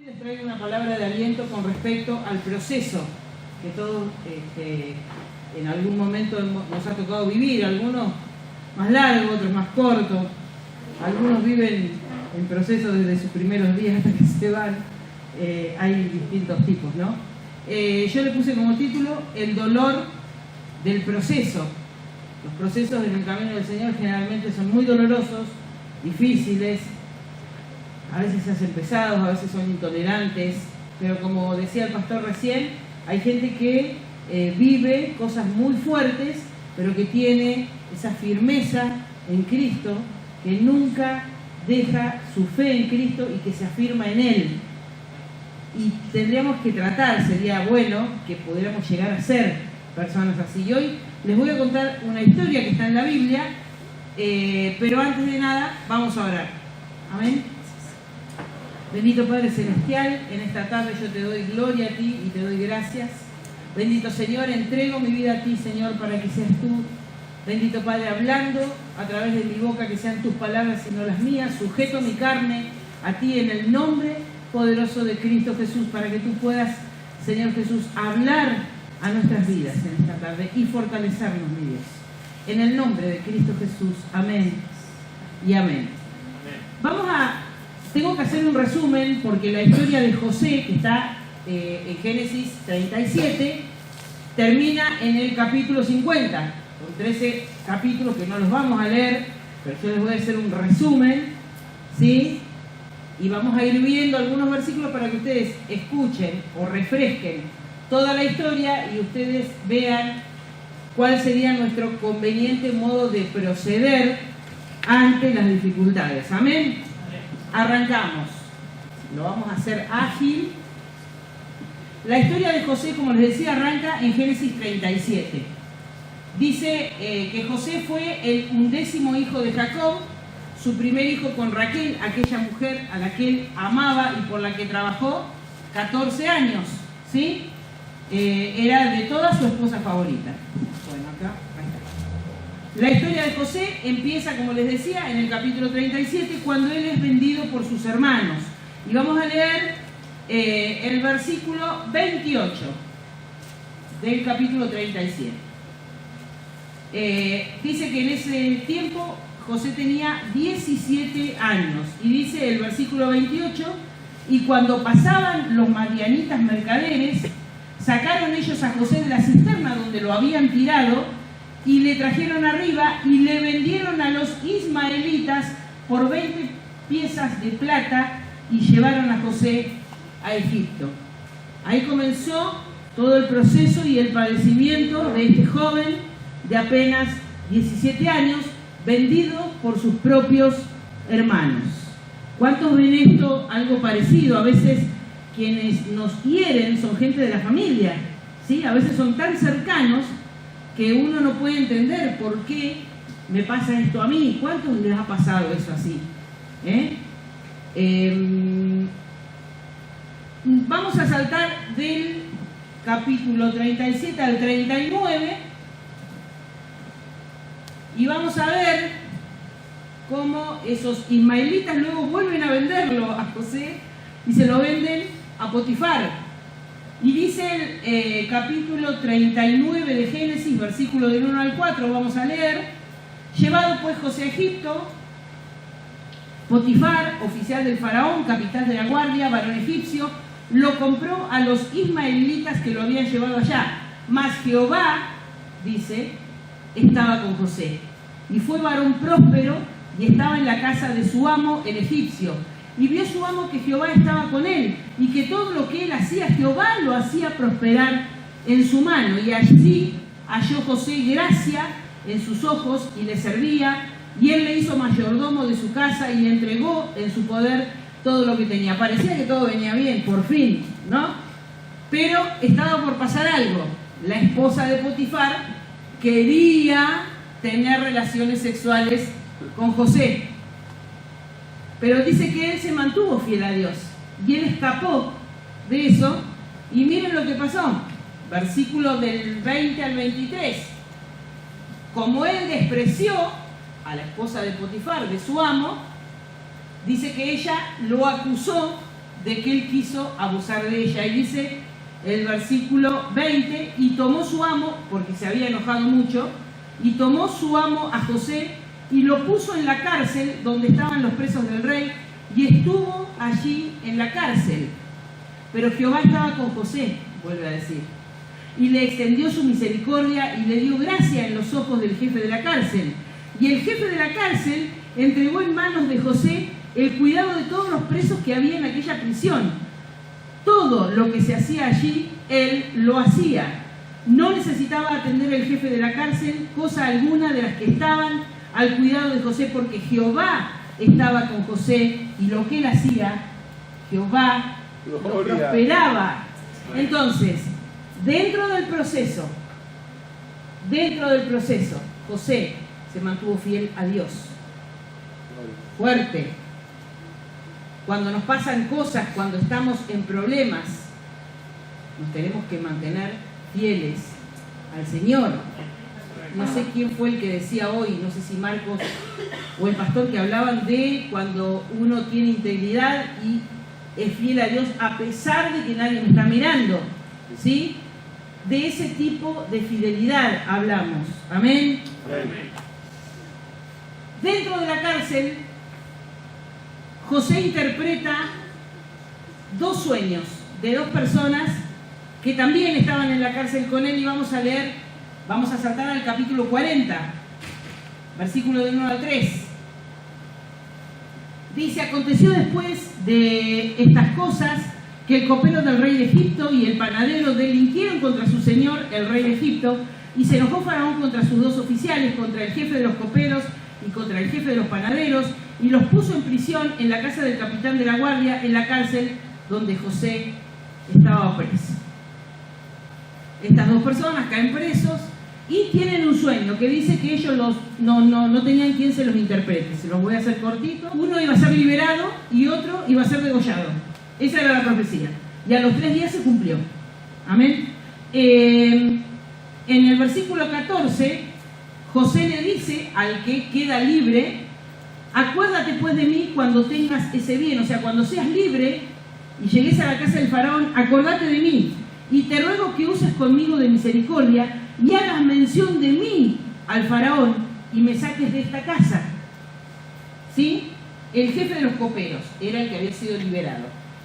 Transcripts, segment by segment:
Les traigo una palabra de aliento con respecto al proceso que todos en algún momento nos ha tocado vivir, algunos más largos, otros más cortos, algunos viven en proceso desde sus primeros días hasta que se van, hay distintos tipos, ¿no? Yo le puse como título el dolor del proceso. Los procesos en el camino del Señor generalmente son muy dolorosos, difíciles, a veces se hacen pesados, a veces son intolerantes, pero como decía el pastor recién, hay gente que vive cosas muy fuertes, pero que tiene esa firmeza en Cristo, que nunca deja su fe en Cristo y que se afirma en Él. Y tendríamos que tratar, sería bueno que pudiéramos llegar a ser personas así. Y hoy les voy a contar una historia que está en la Biblia, pero antes de nada vamos a orar. Amén. Bendito Padre Celestial, en esta tarde yo te doy gloria a ti y te doy gracias. Bendito Señor, entrego mi vida a ti, Señor, para que seas tú. Bendito Padre, hablando a través de mi boca, que sean tus palabras y no las mías. Sujeto mi carne a ti en el nombre poderoso de Cristo Jesús, para que tú puedas, Señor Jesús, hablar a nuestras vidas en esta tarde y fortalecernos, mi Dios. En el nombre de Cristo Jesús. Amén y amén. Tengo que hacer un resumen porque la historia de José, que está en Génesis 37, termina en el capítulo 50, con 13 capítulos que no los vamos a leer, pero yo les voy a hacer un resumen, ¿sí? Y vamos a ir viendo algunos versículos para que ustedes escuchen o refresquen toda la historia y ustedes vean cuál sería nuestro conveniente modo de proceder ante las dificultades. Amén. Arrancamos. Lo vamos a hacer ágil. La historia de José, como les decía, arranca en Génesis 37. Dice que José fue el 11º hijo de Jacob, su primer hijo con Raquel, aquella mujer a la que él amaba y por la que trabajó 14 años, ¿sí? Era de todas su esposa favorita. Bueno, acá está. La historia de José empieza, como les decía, en el capítulo 37, cuando él es vendido por sus hermanos. Y vamos a leer el versículo 28 del capítulo 37. Dice que en ese tiempo José tenía 17 años. Y dice el versículo 28, y cuando pasaban los madianitas mercaderes, sacaron ellos a José de la cisterna donde lo habían tirado, y le trajeron arriba y le vendieron a los ismaelitas por 20 piezas de plata y llevaron a José a Egipto. Ahí comenzó todo el proceso y el padecimiento de este joven de apenas 17 años, vendido por sus propios hermanos. ¿Cuántos ven esto algo parecido? A veces quienes nos hieren son gente de la familia, ¿sí? A veces son tan cercanos que uno no puede entender por qué me pasa esto a mí. ¿Cuántos les ha pasado eso así? Vamos a saltar del capítulo 37 al 39 y vamos a ver cómo esos ismaelitas luego vuelven a venderlo a José y se lo venden a Potifar. Y dice el capítulo 39 de Génesis, versículo del 1 al 4, vamos a leer: llevado pues José a Egipto, Potifar, oficial del faraón, capitán de la guardia, varón egipcio, lo compró a los ismaelitas que lo habían llevado allá. Mas Jehová, dice, estaba con José, y fue varón próspero, y estaba en la casa de su amo, el egipcio. Y vio su amo que Jehová estaba con él, y que todo lo que él hacía, Jehová lo hacía prosperar en su mano. Y allí halló José gracia en sus ojos, y le servía, y él le hizo mayordomo de su casa, y le entregó en su poder todo lo que tenía. Parecía que todo venía bien, por fin, ¿no? Pero estaba por pasar algo. La esposa de Potifar quería tener relaciones sexuales con José. Pero dice que él se mantuvo fiel a Dios y él escapó de eso. Y miren lo que pasó, versículo del 20 al 23. Como él despreció a la esposa de Potifar, de su amo, dice que ella lo acusó de que él quiso abusar de ella. Y dice el versículo 20, y tomó su amo, porque se había enojado mucho, y tomó su amo a José y lo puso en la cárcel donde estaban los presos del rey, y estuvo allí en la cárcel. Pero Jehová estaba con José, vuelve a decir, y le extendió su misericordia y le dio gracia en los ojos del jefe de la cárcel. Y el jefe de la cárcel entregó en manos de José el cuidado de todos los presos que había en aquella prisión. Todo lo que se hacía allí, él lo hacía. No necesitaba atender el jefe de la cárcel cosa alguna de las que estaban al cuidado de José, porque Jehová estaba con José y lo que él hacía, Jehová lo prosperaba. Entonces, dentro del proceso, José se mantuvo fiel a Dios. Fuerte. Cuando nos pasan cosas, cuando estamos en problemas, nos tenemos que mantener fieles al Señor. No sé quién fue el que decía hoy, no sé si Marcos o el pastor, que hablaban de cuando uno tiene integridad y es fiel a Dios a pesar de que nadie me está mirando, ¿sí? De ese tipo de fidelidad hablamos. Amén. Amén. Dentro de la cárcel, José interpreta dos sueños de dos personas que también estaban en la cárcel con él, y vamos a saltar al capítulo 40, versículo del 1 al 3. Dice: aconteció después de estas cosas que el copero del rey de Egipto y el panadero delinquieron contra su señor, el rey de Egipto, y se enojó Faraón contra sus dos oficiales, contra el jefe de los coperos y contra el jefe de los panaderos, y los puso en prisión en la casa del capitán de la guardia, en la cárcel donde José estaba preso. Estas dos personas caen presos y tienen un sueño que dice que ellos no tenían quien se los interprete. Se los voy a hacer cortito. Uno iba a ser liberado y otro iba a ser degollado. Esa era la profecía. Y a los 3 días se cumplió. Amén. En el versículo 14, José le dice al que queda libre: acuérdate pues de mí cuando tengas ese bien. O sea, cuando seas libre y llegues a la casa del faraón, acordate de mí. Y te ruego que uses conmigo de misericordia y hagas mención de mí al faraón y me saques de esta casa. ¿Sí? El jefe de los coperos era el que había sido liberado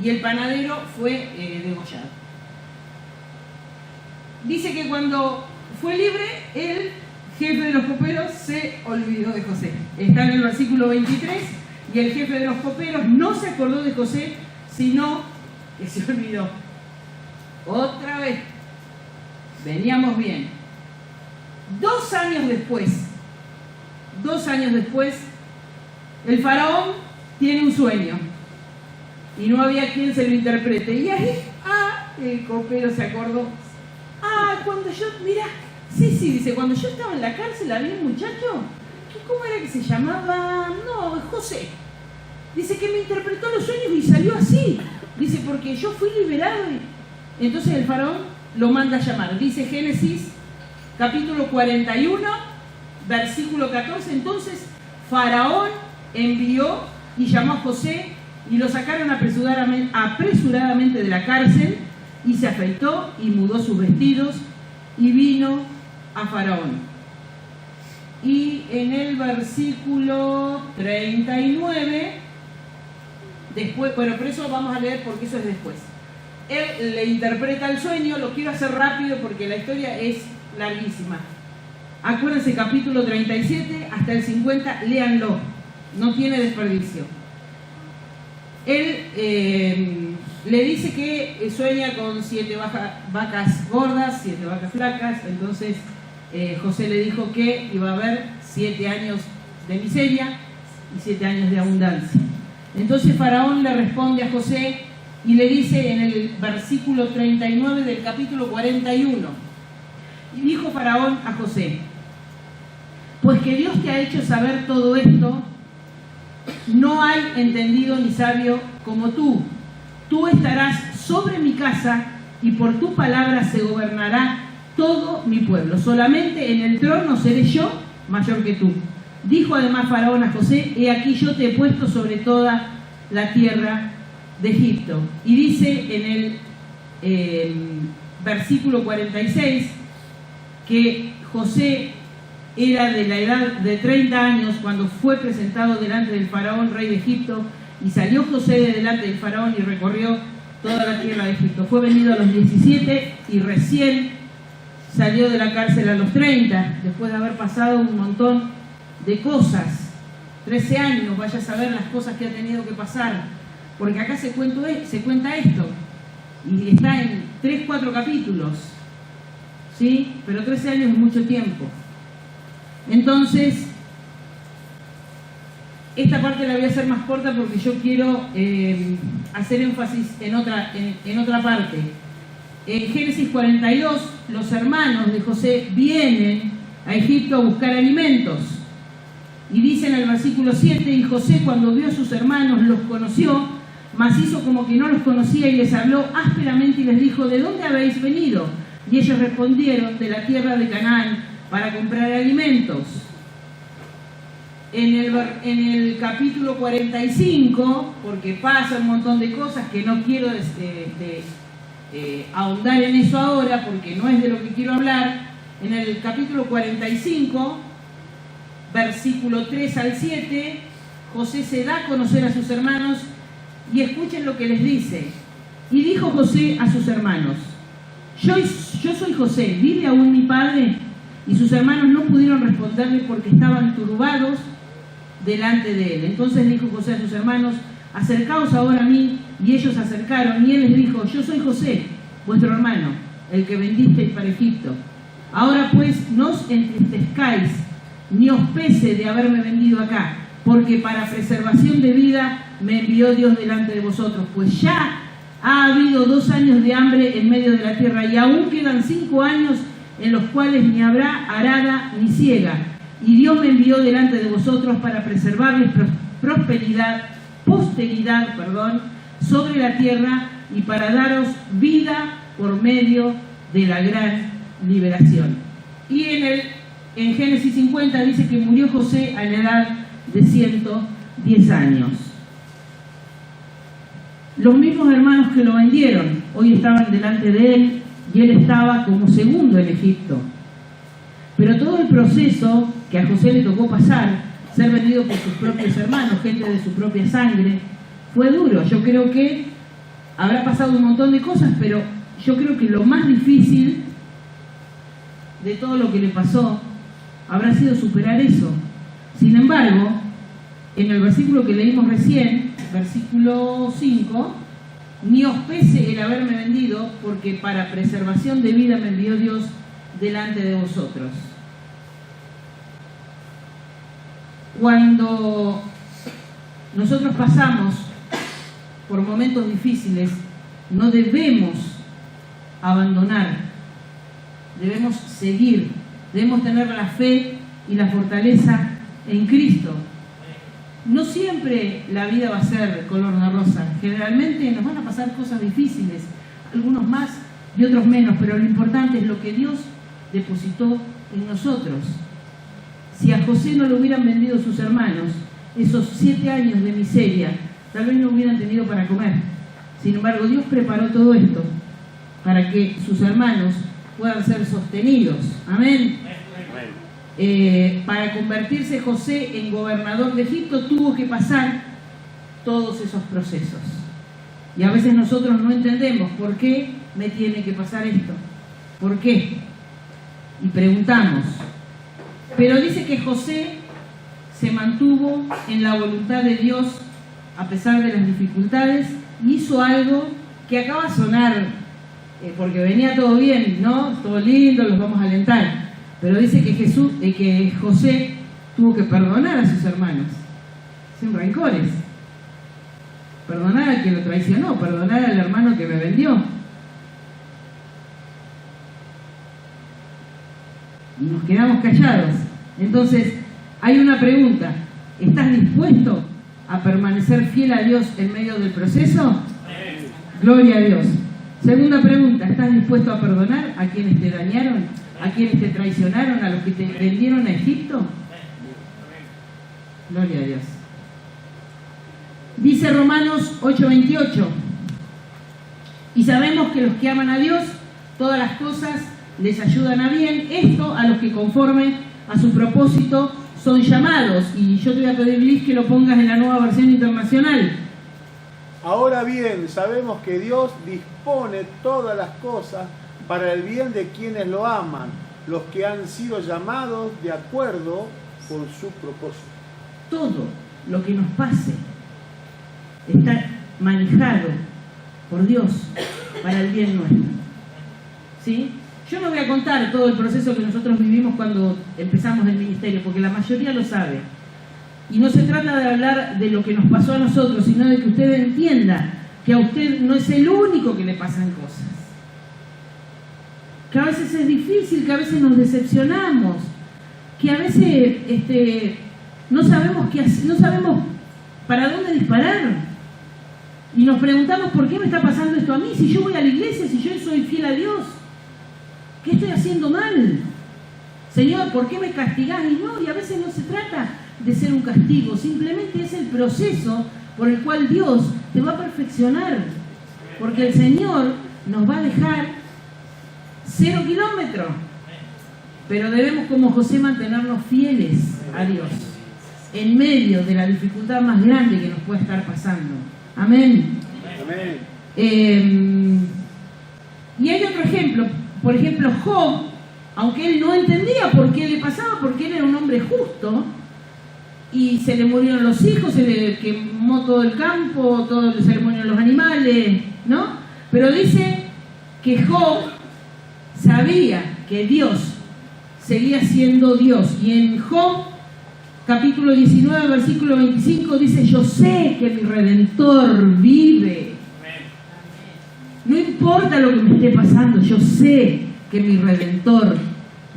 y el panadero fue degollado. Dice que cuando fue libre, el jefe de los coperos se olvidó de José. Está en el versículo 23, y el jefe de los coperos no se acordó de José, sino que se olvidó. Otra vez, veníamos bien. 2 años después, el faraón tiene un sueño y no había quien se lo interprete. Y ahí, el copero se acordó. Cuando yo, mira, sí, dice, cuando yo estaba en la cárcel había un muchacho, ¿cómo era que se llamaba? No, José. Dice que me interpretó los sueños y salió así. Dice, porque yo fui liberado. Entonces el faraón lo manda a llamar. Dice Génesis capítulo 41, versículo 14. Entonces Faraón envió y llamó a José, y lo sacaron apresuradamente de la cárcel, y se afeitó y mudó sus vestidos y vino a Faraón. Y en el versículo 39, después, bueno, por eso vamos a leer, porque eso es después. Él le interpreta el sueño. Lo quiero hacer rápido porque la historia es larguísima. Acuérdense, capítulo 37 hasta el 50, léanlo, no tiene desperdicio. Él le dice que sueña con 7 vacas gordas, 7 vacas flacas. Entonces José le dijo que iba a haber 7 años de miseria y 7 años de abundancia. Entonces Faraón le responde a José y le dice en el versículo 39 del capítulo 41: y dijo Faraón a José: pues que Dios te ha hecho saber todo esto, no hay entendido ni sabio como tú. Tú estarás sobre mi casa, y por tu palabra se gobernará todo mi pueblo. Solamente en el trono seré yo mayor que tú. Dijo además Faraón a José: he aquí yo te he puesto sobre toda la tierra de Egipto. Y dice en el versículo 46 que José era de la edad de 30 años cuando fue presentado delante del faraón, rey de Egipto, y salió José de delante del faraón y recorrió toda la tierra de Egipto. Fue vendido a los 17 y recién salió de la cárcel a los 30, después de haber pasado un montón de cosas. 13 años, vaya a saber las cosas que ha tenido que pasar, porque acá se cuenta esto, y está en 3-4 capítulos, ¿sí? Pero 13 años es mucho tiempo. Entonces, esta parte la voy a hacer más corta porque yo quiero hacer énfasis en otra parte. En Génesis 42, los hermanos de José vienen a Egipto a buscar alimentos. Y dice en el versículo 7, y José cuando vio a sus hermanos los conoció, mas hizo como que no los conocía y les habló ásperamente y les dijo, ¿de dónde habéis venido? Y ellos respondieron, de la tierra de Canaán, para comprar alimentos. En el capítulo 45, porque pasa un montón de cosas que no quiero ahondar en eso ahora, porque no es de lo que quiero hablar, en el capítulo 45, versículo 3 al 7, José se da a conocer a sus hermanos y escuchen lo que les dice. Y dijo José a sus hermanos, yo soy José, ¿vive aún mi padre? Y sus hermanos no pudieron responderle porque estaban turbados delante de él. Entonces dijo José a sus hermanos, acercaos ahora a mí. Y ellos se acercaron y él les dijo, yo soy José, vuestro hermano, el que vendisteis para Egipto. Ahora pues no os entristezcáis, ni os pese de haberme vendido acá, porque para preservación de vida me envió Dios delante de vosotros, pues ya ha habido 2 años de hambre en medio de la tierra, y aún quedan 5 años en los cuales ni habrá arada ni siega. Y Dios me envió delante de vosotros para preservarles posteridad, sobre la tierra y para daros vida por medio de la gran liberación. Y en Génesis 50 dice que murió José a la edad de 110 años. Los mismos hermanos que lo vendieron hoy estaban delante de él y él estaba como segundo en Egipto. Pero todo el proceso que a José le tocó pasar, ser vendido por sus propios hermanos, gente de su propia sangre, fue duro. Yo creo que habrá pasado un montón de cosas, pero yo creo que lo más difícil de todo lo que le pasó habrá sido superar eso. Sin embargo, en el versículo que leímos recién, versículo 5, ni os pese el haberme vendido, porque para preservación de vida me envió Dios delante de vosotros. Cuando nosotros pasamos por momentos difíciles, no debemos abandonar, debemos seguir, debemos tener la fe y la fortaleza en Cristo. No siempre la vida va a ser color de rosa, generalmente nos van a pasar cosas difíciles, algunos más y otros menos, pero lo importante es lo que Dios depositó en nosotros. Si a José no lo hubieran vendido sus hermanos, esos 7 años de miseria, tal vez no hubieran tenido para comer. Sin embargo, Dios preparó todo esto para que sus hermanos puedan ser sostenidos. Amén. Para convertirse José en gobernador de Egipto tuvo que pasar todos esos procesos. Y a veces nosotros no entendemos por qué me tiene que pasar esto. ¿Por qué? Y preguntamos. Pero dice que José se mantuvo en la voluntad de Dios a pesar de las dificultades y hizo algo que acaba de sonar, porque venía todo bien, ¿no? Todo lindo, los vamos a alentar. Pero dice que José tuvo que perdonar a sus hermanos, sin rencores. Perdonar al que lo traicionó, perdonar al hermano que me vendió. Y nos quedamos callados. Entonces, hay una pregunta. ¿Estás dispuesto a permanecer fiel a Dios en medio del proceso? Gloria a Dios. Segunda pregunta. ¿Estás dispuesto a perdonar a quienes te dañaron? ¿A quienes te traicionaron? ¿A los que te vendieron a Egipto? Gloria a Dios. Dice Dice Romanos 8:28, y sabemos que los que aman a Dios, todas las cosas les ayudan a bien, esto a los que conforme a su propósito son llamados. Y yo te voy a pedir, Liz, que lo pongas en la Nueva Versión Internacional. Ahora bien, sabemos que Dios dispone todas las cosas para el bien de quienes lo aman, los que han sido llamados de acuerdo con su propósito. Todo lo que nos pase está manejado por Dios para el bien nuestro. ¿Sí? Yo no voy a contar todo el proceso que nosotros vivimos cuando empezamos el ministerio, porque la mayoría lo sabe. Y no se trata de hablar de lo que nos pasó a nosotros, sino de que usted entienda que a usted no es el único que le pasan cosas. Que a veces es difícil, que a veces nos decepcionamos, que a veces no sabemos qué hacer, no sabemos para dónde disparar. Y nos preguntamos, ¿por qué me está pasando esto a mí? Si yo voy a la iglesia, si yo soy fiel a Dios, ¿qué estoy haciendo mal? Señor, ¿por qué me castigás? Y no, y a veces no se trata de ser un castigo, simplemente es el proceso por el cual Dios te va a perfeccionar. Porque el Señor nos va a dejar 0 kilómetros. Pero debemos, como José, mantenernos fieles a Dios en medio de la dificultad más grande que nos puede estar pasando. Amén. Amén. Y hay otro ejemplo. Por ejemplo, Job, aunque él no entendía por qué le pasaba, porque él era un hombre justo, y se le murieron los hijos, se le quemó todo el campo, se le murieron los animales, ¿no? Pero dice que Job sabía que Dios seguía siendo Dios. Y en Job, capítulo 19, versículo 25, dice: yo sé que mi Redentor vive. No importa lo que me esté pasando, yo sé que mi Redentor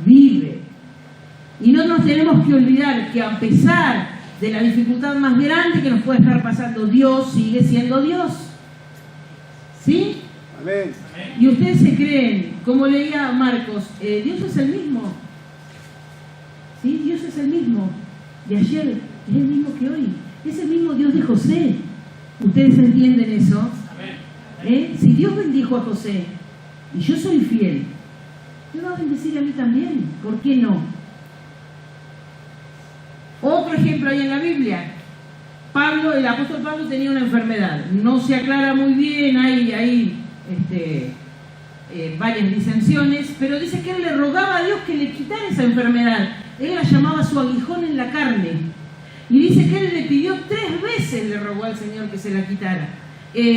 vive. Y no nos tenemos que olvidar que a pesar de la dificultad más grande que nos puede estar pasando, Dios sigue siendo Dios. ¿Sí? Amén. Y ustedes se creen, como leía Marcos, Dios es el mismo. ¿Sí? Dios es el mismo de ayer, es el mismo que hoy. Es el mismo Dios de José. ¿Ustedes entienden eso? Si Dios bendijo a José y yo soy fiel, me va a bendecir a mí también. ¿Por qué no? Otro ejemplo hay en la Biblia. El apóstol Pablo tenía una enfermedad. No se aclara muy bien, hay varias disensiones, pero dice que él le rogaba a Dios que le quitara esa enfermedad. Él la llamaba su aguijón en la carne. Y dice que él le pidió 3 veces, le rogó al Señor que se la quitara.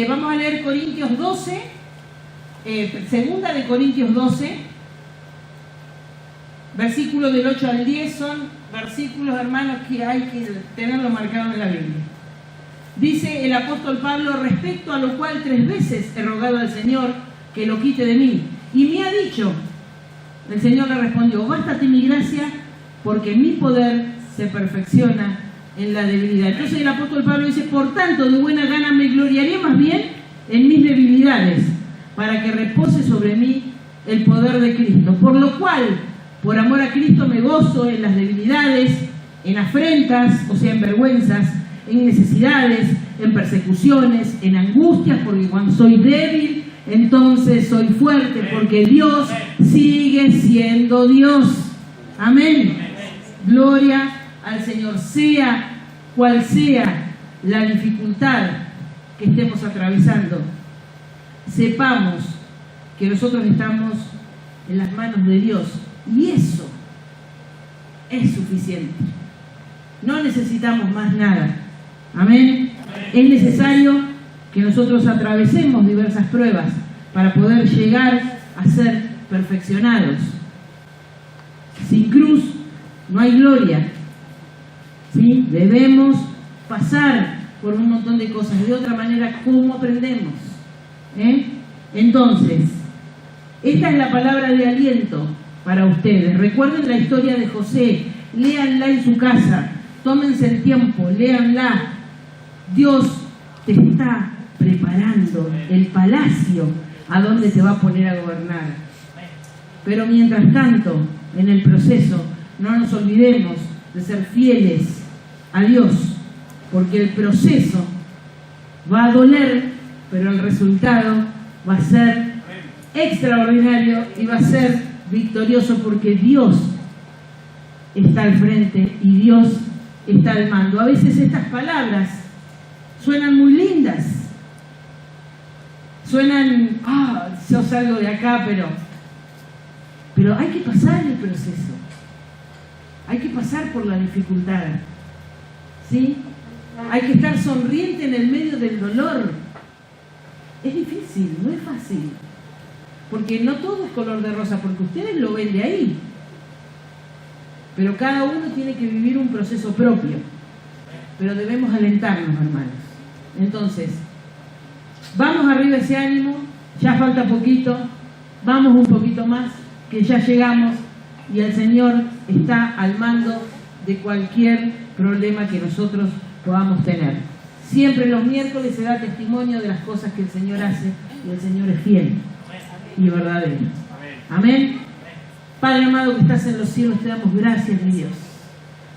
Vamos a leer Corintios 12, segunda de Corintios 12, versículos del 8 al 10, son versículos, hermanos, que hay que tenerlo marcado en la Biblia. Dice el apóstol Pablo: respecto a lo cual 3 veces he rogado al Señor que lo quite de mí, y me ha dicho, el Señor le respondió: bástate mi gracia, porque mi poder se perfecciona en la debilidad. Entonces el apóstol Pablo dice: por tanto, de buena gana me gloriaré más bien en mis debilidades, para que repose sobre mí el poder de Cristo. Por lo cual, por amor a Cristo, me gozo en las debilidades, en afrentas, o sea, en vergüenzas, en necesidades, en persecuciones, en angustias, porque cuando soy débil, entonces soy fuerte, porque Dios sigue siendo Dios. Amén. Gloria al Señor. Sea cual sea la dificultad que estemos atravesando, sepamos que nosotros estamos en las manos de Dios, y eso es suficiente. No necesitamos más nada. Amén. Es necesario que nosotros atravesemos diversas pruebas para poder llegar a ser perfeccionados. Sin cruz no hay gloria. ¿Sí? Debemos pasar por un montón de cosas. De otra manera, ¿cómo aprendemos? Entonces, esta es la palabra de aliento para ustedes. Recuerden la historia de José, léanla en su casa, tómense el tiempo, léanla. Dios te está preparando el palacio a donde te va a poner a gobernar. Pero mientras tanto, en el proceso, no nos olvidemos de ser fieles a Dios, porque el proceso Va a doler, pero el resultado va a ser extraordinario y va a ser victorioso porque Dios está al frente y Dios está al mando. A veces estas palabras suenan muy lindas, suenan, yo salgo de acá, pero hay que pasar el proceso, hay que pasar por la dificultad, ¿sí? Hay que estar sonriente en el medio del dolor. Es difícil, no es fácil, porque no todo es color de rosa, porque ustedes lo ven de ahí, pero cada uno tiene que vivir un proceso propio, pero debemos alentarnos, hermanos. Entonces, vamos arriba ese ánimo, ya falta poquito, vamos un poquito más, que ya llegamos y el Señor está al mando de cualquier problema que nosotros podamos tener. Siempre los miércoles se da testimonio de las cosas que el Señor hace y el Señor es fiel y verdadero. Amén. Padre amado que estás en los cielos, te damos gracias, mi Dios.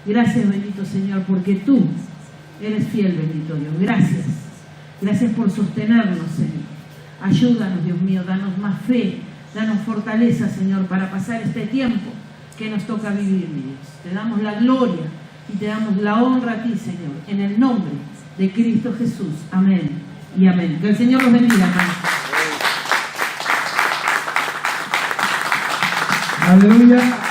Gracias, bendito Señor, porque tú eres fiel, bendito Dios. Gracias. Gracias por sostenernos, Señor. Ayúdanos, Dios mío, danos más fe, danos fortaleza, Señor, para pasar este tiempo que nos toca vivir, mi Dios. Te damos la gloria y te damos la honra a ti, Señor, en el nombre de Cristo Jesús. Amén y amén. Que el Señor los bendiga, hermanos. Aleluya.